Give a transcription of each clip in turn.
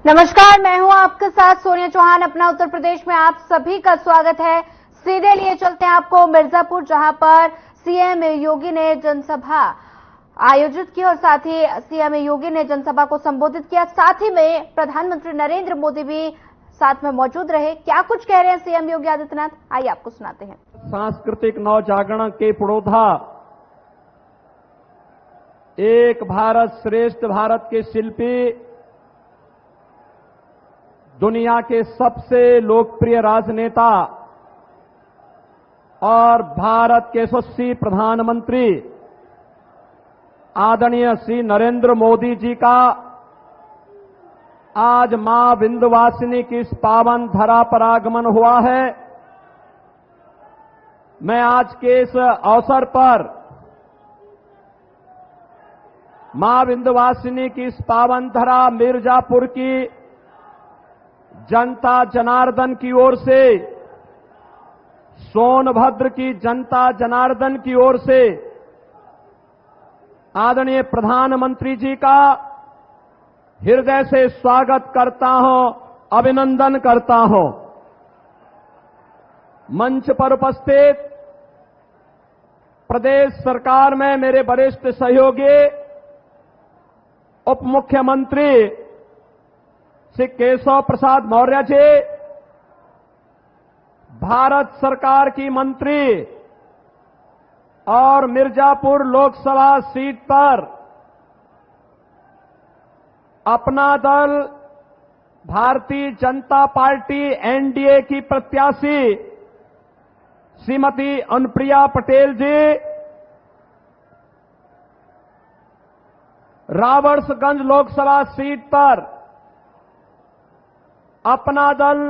नमस्कार, मैं हूं आपके साथ सोनिया चौहान। अपना उत्तर प्रदेश में आप सभी का स्वागत है। सीधे लिए चलते हैं आपको मिर्जापुर, जहां पर सीएम योगी ने जनसभा आयोजित की और साथ ही सीएम योगी ने जनसभा को संबोधित किया। साथ ही में प्रधानमंत्री नरेंद्र मोदी भी साथ में मौजूद रहे। क्या कुछ कह रहे हैं सीएम योगी आदित्यनाथ, आइए आपको सुनाते हैं। सांस्कृतिक नवजागरण के पुरोधा, एक भारत श्रेष्ठ भारत के शिल्पी, दुनिया के सबसे लोकप्रिय राजनेता और भारत के यशस्वी प्रधानमंत्री आदरणीय श्री नरेंद्र मोदी जी का आज मां विंध्यवासिनी की इस पावन धरा पर आगमन हुआ है। मैं आज के इस अवसर पर मां विंध्यवासिनी की इस पावन धरा मिर्जापुर की जनता जनार्दन की ओर से, सोनभद्र की जनता जनार्दन की ओर से आदरणीय प्रधानमंत्री जी का हृदय से स्वागत करता हूं, अभिनंदन करता हूं। मंच पर उपस्थित प्रदेश सरकार में मेरे वरिष्ठ सहयोगी उप मुख्यमंत्री श्री केशव प्रसाद मौर्य जी, भारत सरकार की मंत्री और मिर्जापुर लोकसभा सीट पर अपना दल भारतीय जनता पार्टी एनडीए की प्रत्याशी श्रीमती अनुप्रिया पटेल जी, रावर्सगंज लोकसभा सीट पर अपना दल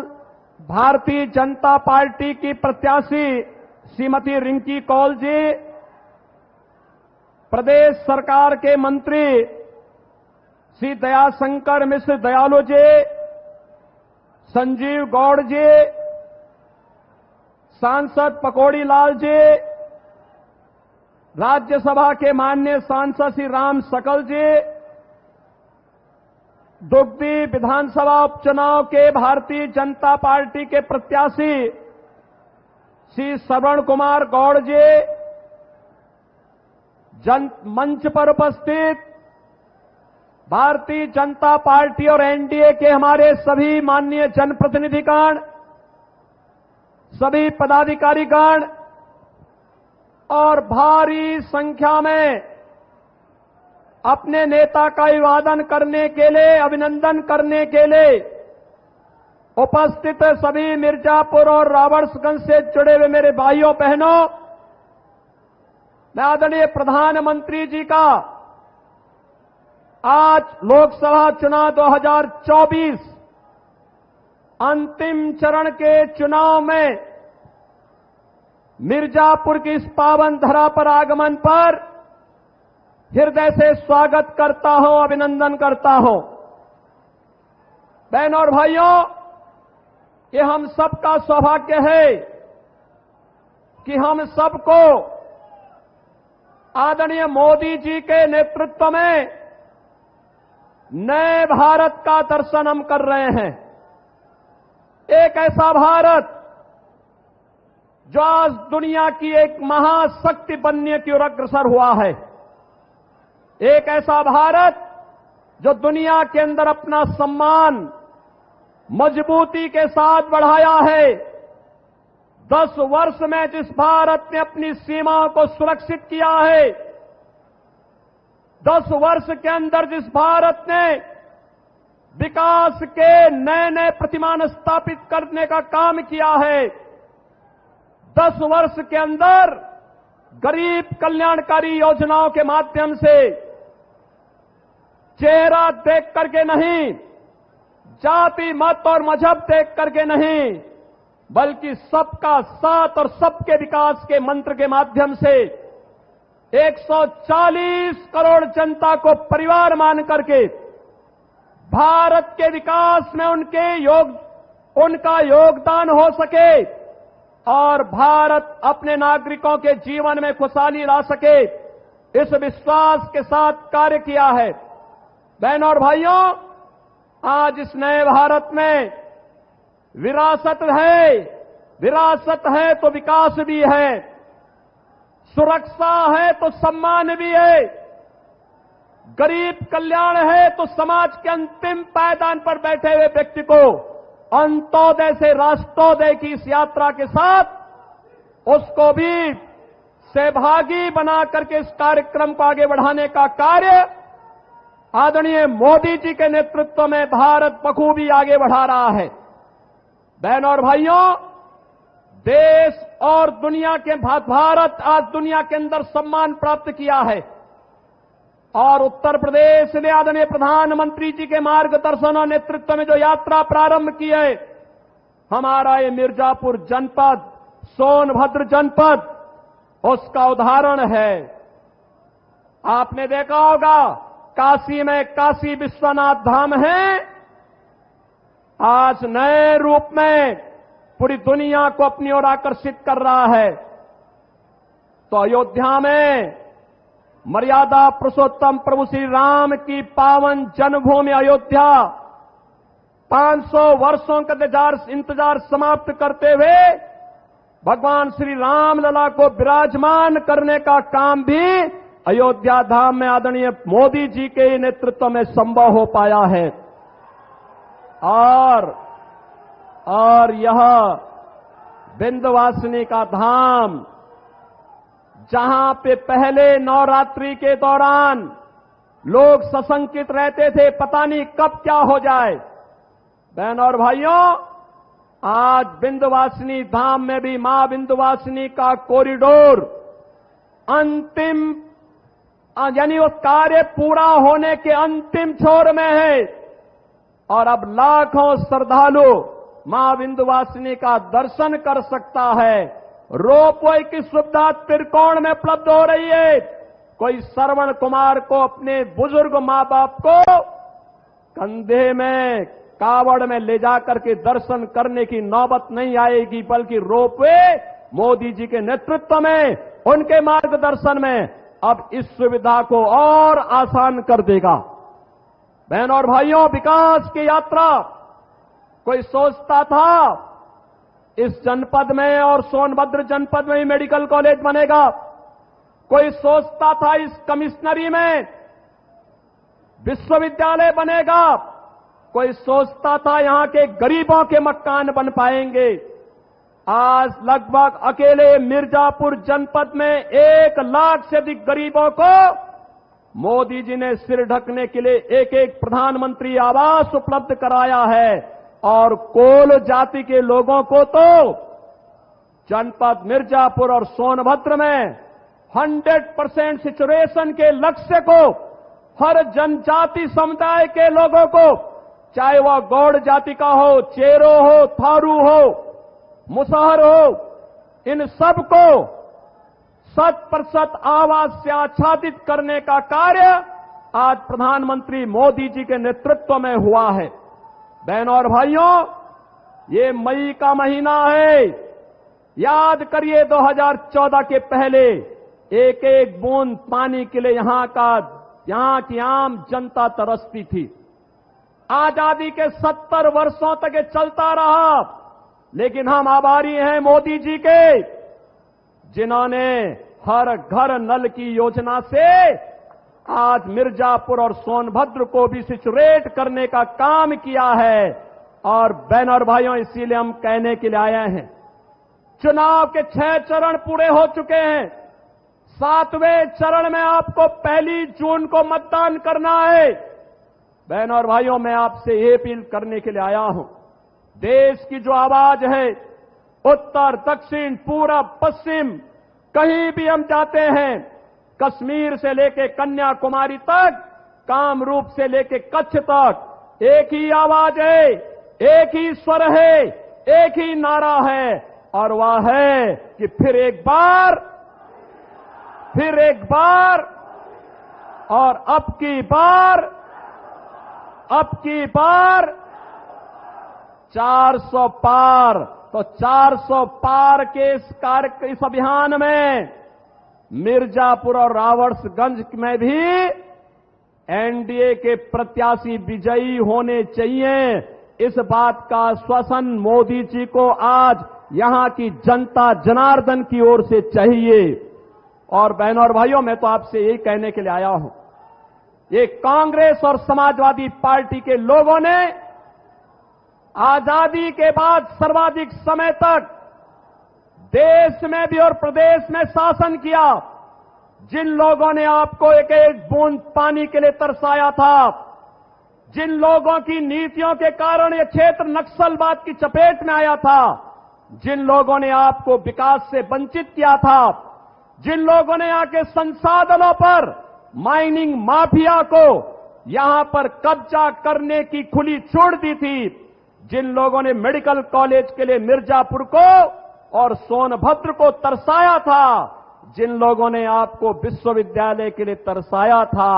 भारतीय जनता पार्टी की प्रत्याशी श्रीमती रिंकी कौल जी, प्रदेश सरकार के मंत्री श्री दयाशंकर मिश्र दयालु जी, संजीव गौड़ जी, सांसद पकौड़ी लाल जी, राज्यसभा के माननीय सांसद श्री राम सकल जी, दुग्धी विधानसभा उपचुनाव के भारतीय जनता पार्टी के प्रत्याशी श्री श्रवण कुमार गौड़ जी, मंच पर उपस्थित भारतीय जनता पार्टी और एनडीए के हमारे सभी माननीय जनप्रतिनिधिगण, सभी पदाधिकारीगण और भारी संख्या में अपने नेता का अभिवादन करने के लिए, अभिनंदन करने के लिए उपस्थित सभी मिर्जापुर और रावर्सगंज से जुड़े हुए मेरे भाइयों बहनों, मैं आदरणीय प्रधानमंत्री जी का आज लोकसभा चुनाव 2024 अंतिम चरण के चुनाव में मिर्जापुर की इस पावन धरा पर आगमन पर हृदय से स्वागत करता हूं, अभिनंदन करता हूं। बहनों और भाइयों, ये हम सबका सौभाग्य है कि हम सबको आदरणीय मोदी जी के नेतृत्व में नए भारत का दर्शन हम कर रहे हैं। एक ऐसा भारत जो आज दुनिया की एक महाशक्ति बनने की ओर अग्रसर हुआ है। एक ऐसा भारत जो दुनिया के अंदर अपना सम्मान मजबूती के साथ बढ़ाया है। 10 वर्ष में जिस भारत ने अपनी सीमाओं को सुरक्षित किया है, 10 वर्ष के अंदर जिस भारत ने विकास के नए नए प्रतिमान स्थापित करने का काम किया है, 10 वर्ष के अंदर गरीब कल्याणकारी योजनाओं के माध्यम से चेहरा देख करके नहीं, जाति मत और मजहब देख करके नहीं, बल्कि सबका साथ और सबके विकास के मंत्र के माध्यम से 140 करोड़ जनता को परिवार मान करके भारत के विकास में उनका योगदान हो सके और भारत अपने नागरिकों के जीवन में खुशहाली ला सके, इस विश्वास के साथ कार्य किया है। बहनों और भाइयों, आज इस नए भारत में विरासत है तो विकास भी है, सुरक्षा है तो सम्मान भी है, गरीब कल्याण है तो समाज के अंतिम पायदान पर बैठे हुए व्यक्ति को अंत्योदय से राष्ट्रोदय की इस यात्रा के साथ उसको भी सहभागी बना करके इस कार्यक्रम को आगे बढ़ाने का कार्य आदरणीय मोदी जी के नेतृत्व में भारत बखूबी आगे बढ़ा रहा है। बहनों और भाइयों, देश और दुनिया के भारत आज दुनिया के अंदर सम्मान प्राप्त किया है और उत्तर प्रदेश ने आदरणीय प्रधानमंत्री जी के मार्गदर्शन और नेतृत्व में जो यात्रा प्रारंभ की है, हमारा ये मिर्जापुर जनपद, सोनभद्र जनपद उसका उदाहरण है। आपने देखा होगा काशी में काशी विश्वनाथ धाम है, आज नए रूप में पूरी दुनिया को अपनी ओर आकर्षित कर रहा है। तो अयोध्या में मर्यादा पुरुषोत्तम प्रभु श्री राम की पावन जन्मभूमि अयोध्या 500 वर्षों का इंतजार समाप्त करते हुए भगवान श्री राम लला को विराजमान करने का काम भी अयोध्या धाम में आदरणीय मोदी जी के नेतृत्व में संभव हो पाया है। और यह विंध्यवासिनी का धाम, जहां पे पहले नवरात्रि के दौरान लोग सशंकित रहते थे, पता नहीं कब क्या हो जाए। बहनों और भाइयों, आज विंध्यवासिनी धाम में भी मां विंध्यवासिनी का कॉरिडोर अंतिम यानी वो कार्य पूरा होने के अंतिम छोर में है और अब लाखों श्रद्धालु मां विंध्यवासिनी का दर्शन कर सकता है। रोपवे की सुविधा त्रिकोण में उपलब्ध हो रही है। कोई श्रवण कुमार को अपने बुजुर्ग मां बाप को कंधे में कावड़ में ले जाकर के दर्शन करने की नौबत नहीं आएगी, बल्कि रोपवे मोदी जी के नेतृत्व में, उनके मार्गदर्शन में अब इस सुविधा को और आसान कर देगा। बहनों और भाइयों, विकास की यात्रा, कोई सोचता था इस जनपद में और सोनभद्र जनपद में ही मेडिकल कॉलेज बनेगा, कोई सोचता था इस कमिश्नरी में विश्वविद्यालय बनेगा, कोई सोचता था यहां के गरीबों के मकान बन पाएंगे। आज लगभग अकेले मिर्जापुर जनपद में 1 लाख से अधिक गरीबों को मोदी जी ने सिर ढकने के लिए एक प्रधानमंत्री आवास उपलब्ध कराया है और कोल जाति के लोगों को तो जनपद मिर्जापुर और सोनभद्र में 100% सिचुएशन के लक्ष्य को हर जनजाति समुदाय के लोगों को, चाहे वह गौड़ जाति का हो, चेरो हो, थारू हो, मुसहर हो, इन सबको 100% आवास से आच्छादित करने का कार्य आज प्रधानमंत्री मोदी जी के नेतृत्व में हुआ है। बहनों और भाइयों, ये मई का महीना है। याद करिए 2014 के पहले एक बूंद पानी के लिए यहां की आम जनता तरसती थी। आजादी के 70 वर्षों तक ये चलता रहा, लेकिन हम आभारी हैं मोदी जी के, जिन्होंने हर घर नल की योजना से आज मिर्जापुर और सोनभद्र को भी सिचुएट करने का काम किया है। और बहनों और भाइयों, इसीलिए हम कहने के लिए आए हैं, चुनाव के 6 चरण पूरे हो चुके हैं। 7वें चरण में आपको 1 जून को मतदान करना है। बहनों और भाइयों, मैं आपसे ये अपील करने के लिए आया हूं, देश की जो आवाज है, उत्तर, दक्षिण, पूरब, पश्चिम, कहीं भी हम जाते हैं, कश्मीर से लेके कन्याकुमारी तक, कामरूप से लेके कच्छ तक, एक ही आवाज है, एक ही स्वर है, एक ही नारा है, और वह है कि फिर एक बार और अब की बार 400 पार। तो 400 पार के इस अभियान में मिर्जापुर और रावड़गंज में भी एनडीए के प्रत्याशी विजयी होने चाहिए, इस बात का आश्वासन मोदी जी को आज यहां की जनता जनार्दन की ओर से चाहिए। और बहनों और भाइयों, मैं तो आपसे यही कहने के लिए आया हूं, ये कांग्रेस और समाजवादी पार्टी के लोगों ने आजादी के बाद सर्वाधिक समय तक देश में भी और प्रदेश में शासन किया। जिन लोगों ने आपको एक एक बूंद पानी के लिए तरसाया था, जिन लोगों की नीतियों के कारण यह क्षेत्र नक्सलवाद की चपेट में आया था, जिन लोगों ने आपको विकास से वंचित किया था, जिन लोगों ने यहां के संसाधनों पर माइनिंग माफिया को यहां पर कब्जा करने की खुली छूट दी थी, जिन लोगों ने मेडिकल कॉलेज के लिए मिर्जापुर को और सोनभद्र को तरसाया था, जिन लोगों ने आपको विश्वविद्यालय के लिए तरसाया था,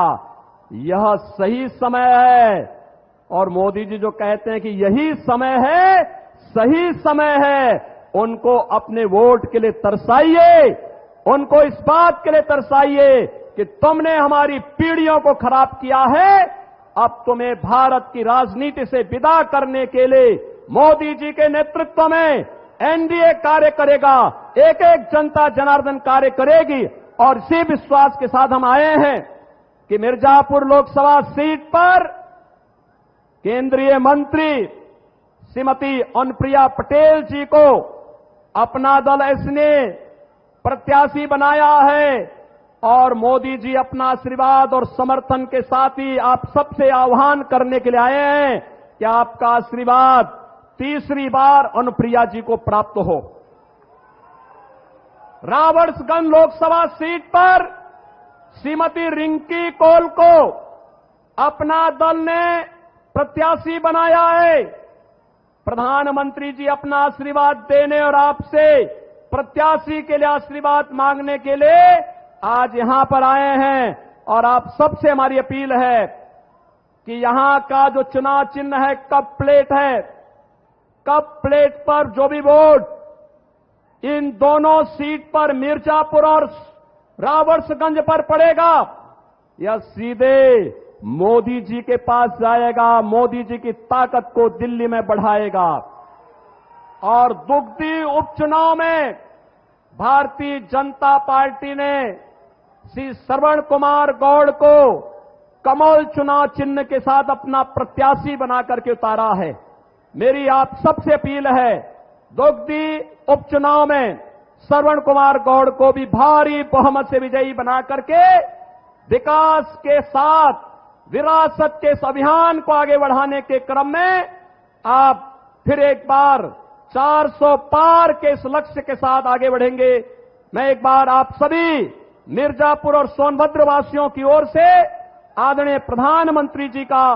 यह सही समय है। और मोदी जी जो कहते हैं कि यही समय है, सही समय है, उनको अपने वोट के लिए तरसाइए, उनको इस बात के लिए तरसाइए कि तुमने हमारी पीढ़ियों को खराब किया है, अब तुम्हें भारत की राजनीति से विदा करने के लिए मोदी जी के नेतृत्व में एनडीए कार्य करेगा, एक एक जनता जनार्दन कार्य करेगी। और इसी विश्वास के साथ हम आए हैं कि मिर्जापुर लोकसभा सीट पर केंद्रीय मंत्री श्रीमती अनुप्रिया पटेल जी को अपना दल इसने प्रत्याशी बनाया है। और मोदी जी अपना आशीर्वाद और समर्थन के साथ ही आप सबसे आह्वान करने के लिए आए हैं कि आपका आशीर्वाद तीसरी बार अनुप्रिया जी को प्राप्त हो। रावणसगंज लोकसभा सीट पर श्रीमती रिंकी कौल को अपना दल ने प्रत्याशी बनाया है। प्रधानमंत्री जी अपना आशीर्वाद देने और आपसे प्रत्याशी के लिए आशीर्वाद मांगने के लिए आज यहां पर आए हैं। और आप सबसे हमारी अपील है कि यहां का जो चुनाव चिन्ह है कप प्लेट है, कप प्लेट पर जो भी वोट इन दोनों सीट पर मिर्जापुर और रावणसगंज पर पड़ेगा, यह सीधे मोदी जी के पास जाएगा, मोदी जी की ताकत को दिल्ली में बढ़ाएगा। और दुगदी उपचुनाव में भारतीय जनता पार्टी ने श्री श्रवण कुमार गौड़ को कमल चुनाव चिन्ह के साथ अपना प्रत्याशी बना करके उतारा है। मेरी आप सबसे अपील है, दुगदी उपचुनाव में श्रवण कुमार गौड़ को भी भारी बहुमत से विजयी बना करके विकास के साथ विरासत के इस अभियान को आगे बढ़ाने के क्रम में आप फिर एक बार 400 पार के इस लक्ष्य के साथ आगे बढ़ेंगे। मैं एक बार आप सभी मिर्जापुर और सोनभद्र वासियों की ओर से आदरणीय प्रधानमंत्री जी का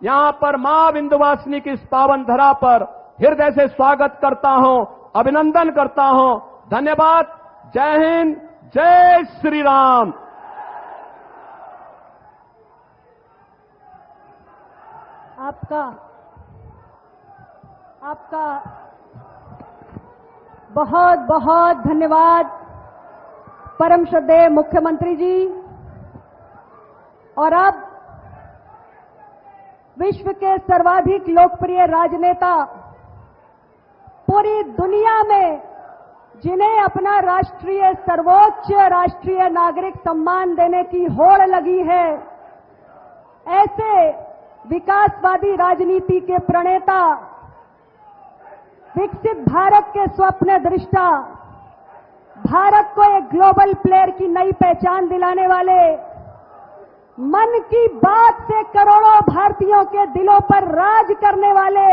यहां पर मां विंध्यवासिनी की इस पावन धरा पर हृदय से स्वागत करता हूं, अभिनंदन करता हूं। धन्यवाद। जय हिंद, जय श्री राम। आपका बहुत बहुत धन्यवाद परम श्रद्धेय मुख्यमंत्री जी। और अब विश्व के सर्वाधिक लोकप्रिय राजनेता, पूरी दुनिया में जिन्हें अपना राष्ट्रीय सर्वोच्च राष्ट्रीय नागरिक सम्मान देने की होड़ लगी है, ऐसे विकासवादी राजनीति के प्रणेता, विकसित भारत के स्वप्न दृष्टा, भारत को एक ग्लोबल प्लेयर की नई पहचान दिलाने वाले, मन की बात से करोड़ों भारतीयों के दिलों पर राज करने वाले,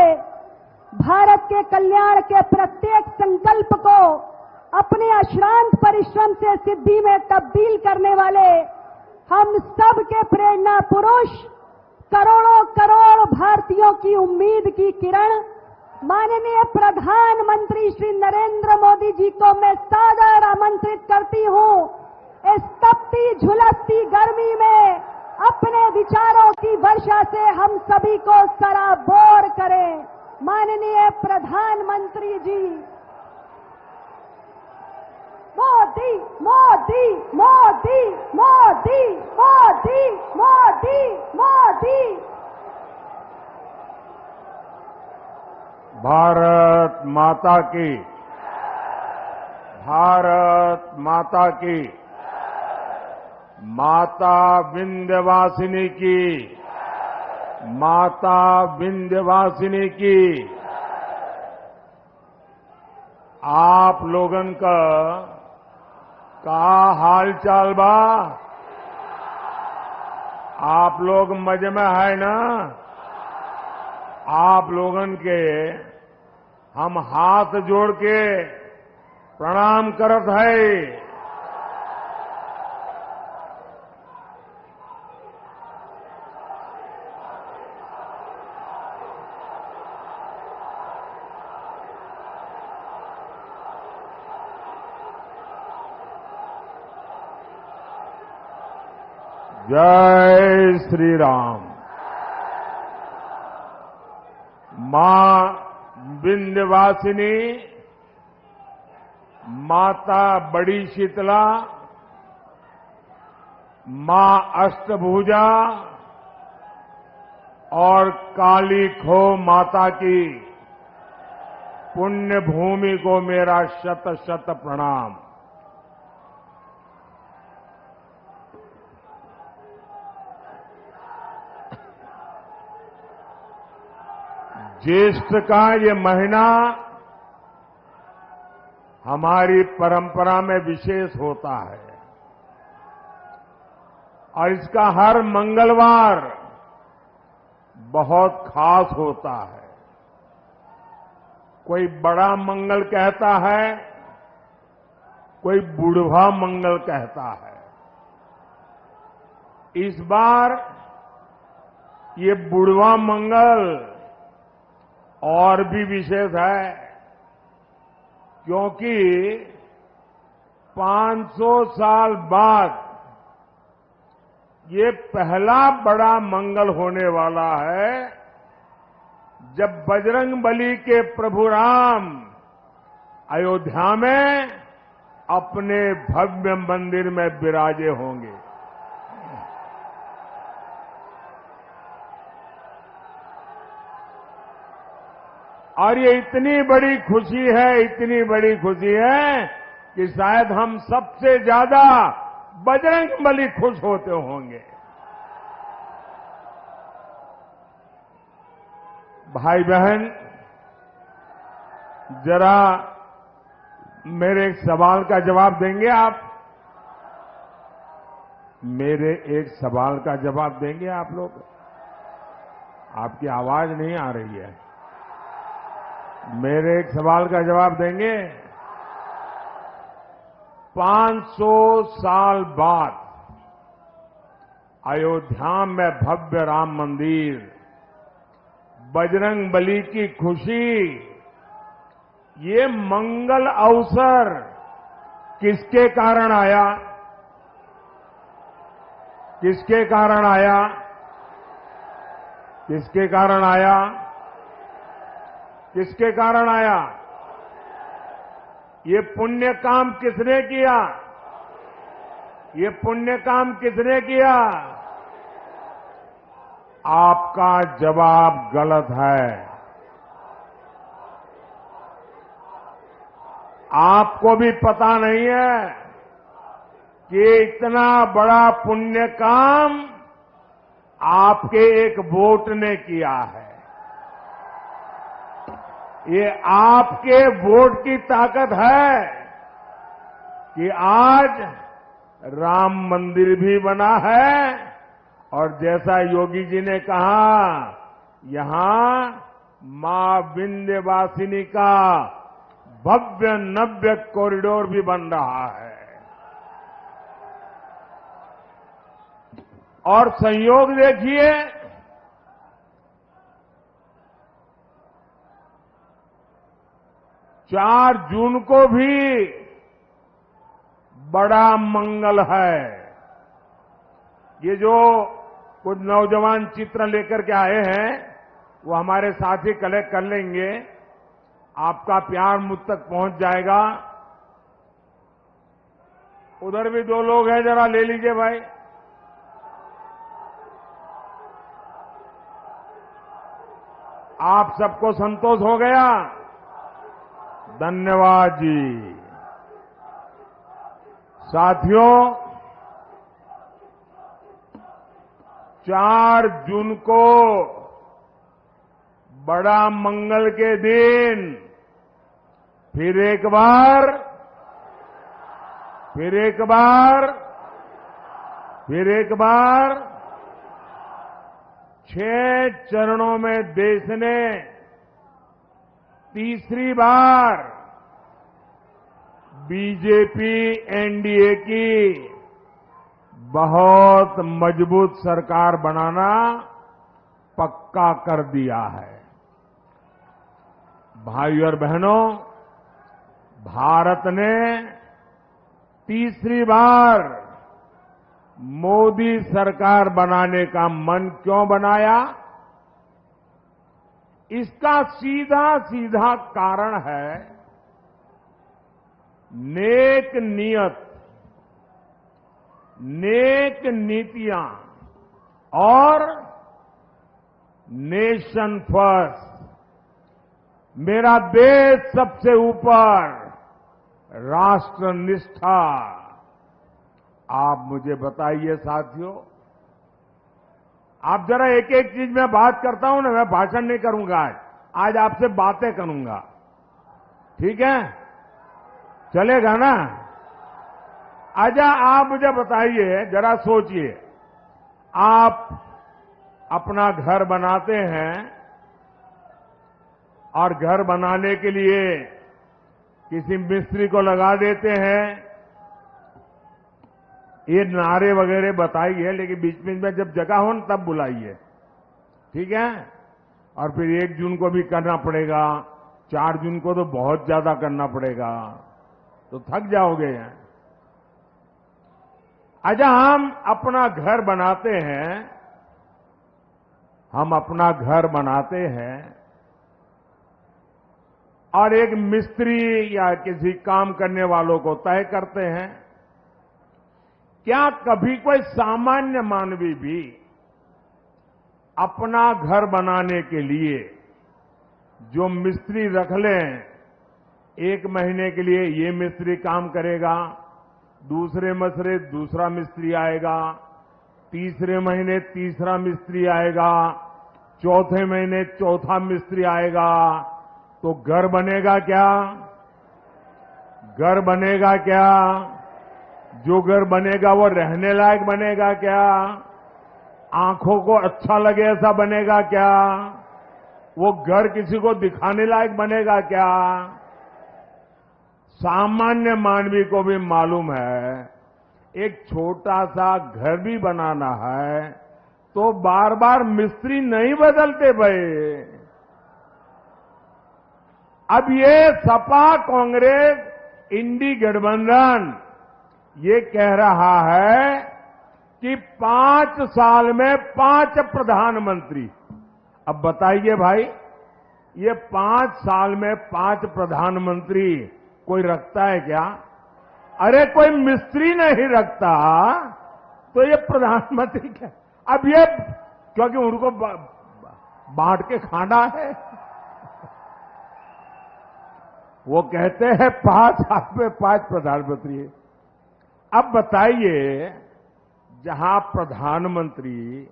भारत के कल्याण के प्रत्येक संकल्प को अपने अश्रांत परिश्रम से सिद्धि में तब्दील करने वाले हम सब के प्रेरणा पुरुष, करोड़ों करोड़ भारतीयों की उम्मीद की किरण माननीय प्रधानमंत्री श्री नरेंद्र मोदी जी को मैं सादर आमंत्रित करती हूं, इस तपती झुलसती गर्मी में अपने विचारों की वर्षा से हम सभी को सराबोर करें। माननीय प्रधानमंत्री जी, वो मोदी मोदी मोदी मोदी मोदी मोदी मोदी। भारत माता की, भारत माता की, माता विंध्यवासिनी की, माता विंध्यवासिनी की। आप लोगन का हाल चाल बा? आप लोग मजे में है ना? आप लोगन के हम हाथ जोड़ के प्रणाम करत है। जय श्री राम। मां विंध्यवासिनी, माता बड़ी शीतला, मां अष्टभुजा और काली खो माता की पुण्य भूमि को मेरा शत शत प्रणाम। ज्येष्ठ का ये महीना हमारी परंपरा में विशेष होता है और इसका हर मंगलवार बहुत खास होता है। कोई बड़ा मंगल कहता है, कोई बुढ़वा मंगल कहता है। इस बार ये बुढ़वा मंगल और भी विशेष है क्योंकि 500 साल बाद ये पहला बड़ा मंगल होने वाला है जब बजरंगबली के प्रभु राम अयोध्या में अपने भव्य मंदिर में विराजे होंगे। और ये इतनी बड़ी खुशी है, इतनी बड़ी खुशी है कि शायद हम सबसे ज्यादा बजरंगबली खुश होते होंगे। भाई बहन, जरा मेरे एक सवाल का जवाब देंगे आप? मेरे एक सवाल का जवाब देंगे आप लोग? आपकी आवाज नहीं आ रही है। मेरे एक सवाल का जवाब देंगे? 500 साल बाद अयोध्या में भव्य राम मंदिर, बजरंगबली की खुशी, ये मंगल अवसर किसके कारण आया? किसके कारण आया? किसके कारण आया? किसके कारण आया? ये पुण्य काम किसने किया? ये पुण्य काम किसने किया? आपका जवाब गलत है। आपको भी पता नहीं है कि इतना बड़ा पुण्य काम आपके एक वोट ने किया है। ये आपके वोट की ताकत है कि आज राम मंदिर भी बना है और जैसा योगी जी ने कहा, यहां मां विंध्यवासिनी का भव्य नव्य कॉरिडोर भी बन रहा है। और संयोग देखिए, 4 जून को भी बड़ा मंगल है। ये जो कुछ नौजवान चित्र लेकर के आए हैं वो हमारे साथी कलेक्ट कर लेंगे, आपका प्यार मुझ तक पहुंच जाएगा। उधर भी 2 लोग हैं, जरा ले लीजिए भाई। आप सबको संतोष हो गया? धन्यवाद जी। साथियों, 4 जून को बड़ा मंगल के दिन फिर एक बार 6 चरणों में देश ने तीसरी बार बीजेपी एनडीए की बहुत मजबूत सरकार बनाना पक्का कर दिया है। भाइयों और बहनों, भारत ने तीसरी बार मोदी सरकार बनाने का मन क्यों बनाया? इसका सीधा सीधा कारण है नेक नियत, नेक नीतियां और नेशन फर्स्ट, मेरा देश सबसे ऊपर, राष्ट्र निष्ठा। आप मुझे बताइए साथियों, आप जरा एक एक चीज में बात करता हूं ना, मैं भाषण नहीं करूंगा आज आपसे बातें करूंगा, ठीक है? चलेगा ना? अच्छा, आप मुझे बताइए, जरा सोचिए, आप अपना घर बनाते हैं और घर बनाने के लिए किसी मिस्त्री को लगा देते हैं। ये नारे वगैरह बताइए, लेकिन बीच बीच में जब जगह हो न तब बुलाइए, ठीक है? और फिर 1 जून को भी करना पड़ेगा, 4 जून को तो बहुत ज्यादा करना पड़ेगा, तो थक जाओगे। अच्छा, हम अपना घर बनाते हैं, और एक मिस्त्री या किसी काम करने वालों को तय करते हैं। क्या कभी कोई सामान्य मानवी भी अपना घर बनाने के लिए जो मिस्त्री रख लें, 1 महीने के लिए ये मिस्त्री काम करेगा, दूसरे महीने दूसरा मिस्त्री आएगा, तीसरे महीने तीसरा मिस्त्री आएगा, चौथे महीने चौथा मिस्त्री आएगा, तो घर बनेगा क्या? घर बनेगा क्या? जो घर बनेगा वो रहने लायक बनेगा क्या? आंखों को अच्छा लगे ऐसा बनेगा क्या? वो घर किसी को दिखाने लायक बनेगा क्या? सामान्य मानवी को भी मालूम है, एक छोटा सा घर भी बनाना है तो बार बार मिस्त्री नहीं बदलते भाई। अब ये सपा कांग्रेस इंडी गठबंधन ये कह रहा है कि 5 साल में 5 प्रधानमंत्री। अब बताइए भाई, ये 5 साल में 5 प्रधानमंत्री कोई रखता है क्या? अरे कोई मिस्त्री नहीं रखता तो ये प्रधानमंत्री क्या? अब ये क्योंकि उनको बांट के खाना है, वो कहते हैं 5 साल में 5 प्रधानमंत्री। अब बताइए, जहां प्रधानमंत्री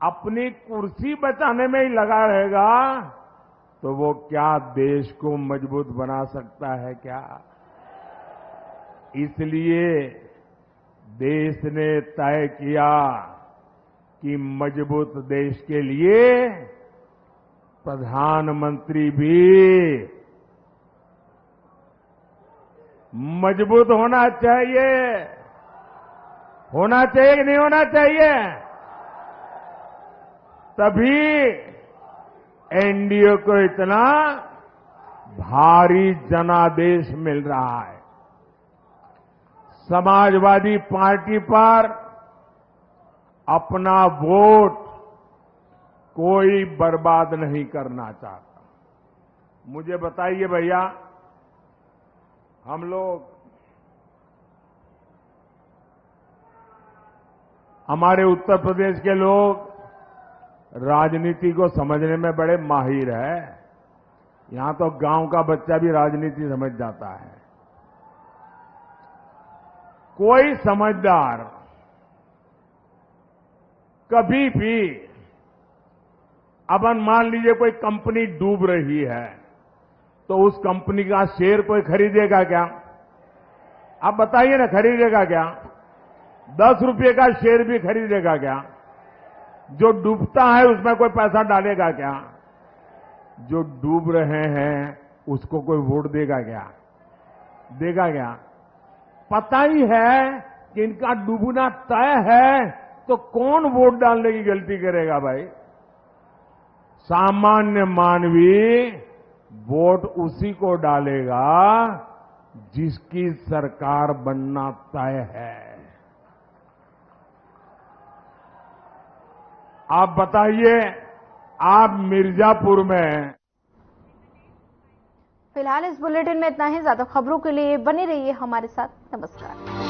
अपनी कुर्सी बचाने में ही लगा रहेगा तो वो क्या देश को मजबूत बना सकता है क्या? इसलिए देश ने तय किया कि मजबूत देश के लिए प्रधानमंत्री भी मजबूत होना चाहिए। होना चाहिए कि नहीं होना चाहिए? तभी एनडीए को इतना भारी जनादेश मिल रहा है। समाजवादी पार्टी पर अपना वोट कोई बर्बाद नहीं करना चाहता। मुझे बताइए भैया, हम लोग हमारे उत्तर प्रदेश के लोग राजनीति को समझने में बड़े माहिर है। यहां तो गांव का बच्चा भी राजनीति समझ जाता है। कोई समझदार कभी भी, अब मान लीजिए कोई कंपनी डूब रही है तो उस कंपनी का शेयर कोई खरीदेगा क्या? आप बताइए ना, खरीदेगा क्या? 10 रुपये का शेयर भी खरीदेगा क्या? जो डूबता है उसमें कोई पैसा डालेगा क्या? जो डूब रहे हैं उसको कोई वोट देगा क्या? देगा क्या? पता ही है कि इनका डूबना तय है, तो कौन वोट डालने की गलती करेगा भाई? सामान्य मानवी वोट उसी को डालेगा जिसकी सरकार बनना तय है। आप बताइए, आप मिर्जापुर में। फिलहाल इस बुलेटिन में इतना ही। ज्यादा खबरों के लिए बने रहिए हमारे साथ। नमस्कार।